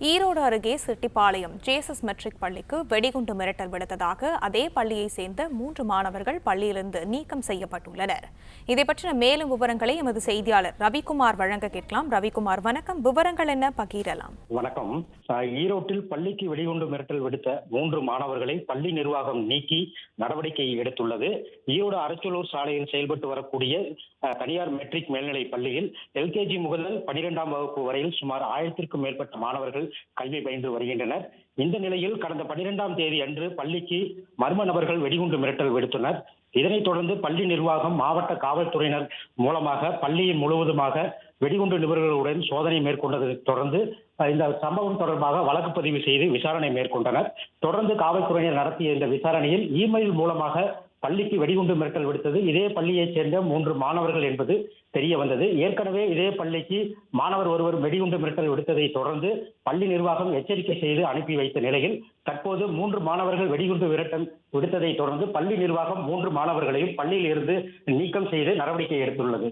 ஈரோடு அருகே Chettipalayam Jesus matric பள்ளிக்கு வெடிகுண்டு மிரட்டல் விடுத்ததாக அதே பள்ளியைச் சேர்ந்த 3 மாணவர்கள் பள்ளியிலிருந்து நீக்கம் செய்யப்பட்டுள்ளனர். இதை பற்றின மேலும் விவரங்களை எமது செய்தியாளர் ரவிக்குமார் வழங்க கேட்கலாம். ரவிக்குமார், வணக்கம். விவரங்கள் என்ன பகிரலாம்? வணக்கம். ஈரோட்டில் பள்ளிக்கு வெடிகுண்டு மிரட்டல் விடுத்த 3 மாணவர்களை பள்ளி நிர்வாகம் நீக்கி நடவடிக்கை எடுத்துள்ளது. ஈரோடு அரச்சலூர் சாலையில் செயல்பட்டு வரக்கூடிய தனியார் மெட்ரிக் மேல்நிலை பள்ளியில் எல்கேஜி முதல் 12ஆம் வகுப்பு வரையில் சுமார் 1000க்கும் மேற்பட்ட மாணவர்கள் கல்வி பயின்று வருகின்றனர். இந்த நிலையில் கடந்த 12ஆம் தேதி அன்று பள்ளிக்கு மர்ம நபர்கள் வெடிகுண்டு மிரட்டல் விடுத்தனர். இதனைத் தொடர்ந்து பள்ளி நிர்வாகம் மாவட்ட காவல்துறையினர் மூலமாக பள்ளியின் முழுவதுமாக வெடிகுண்டு நிபுணர்களுடன் சோதனை மேற்கொண்டதை தொடர்ந்து இந்த சம்பவம் தொடர்பாக வழக்கு பதிவு செய்து விசாரணை மேற்கொண்டனர். தொடர்ந்து காவல்துறையினர் நடத்திய இந்த விசாரணையில் இமெயில் மூலமாக பள்ளிக்கு வெடிகுண்டு மிரட்டல் விடுத்தது இதே பள்ளியைச் சேர்ந்த 3 மாணவர்கள் என்பது தெரிய வந்தது. ஏற்கனவே இதே பள்ளிக்கு மாணவர் ஒருவர் வெடிகுண்டு மிரட்டல் விடுத்ததை தொடர்ந்து பள்ளி நிர்வாகம் எச்சரிக்கை செய்து அனுப்பி வைத்த நிலையில் தற்போது 3 மாணவர்கள் வெடிகுண்டு மிரட்டல் விடுத்ததை தொடர்ந்து பள்ளி நிர்வாகம் 3 மாணவர்களையும் பள்ளியில் இருந்து நீக்கம் செய்து நடவடிக்கை எடுத்துள்ளது.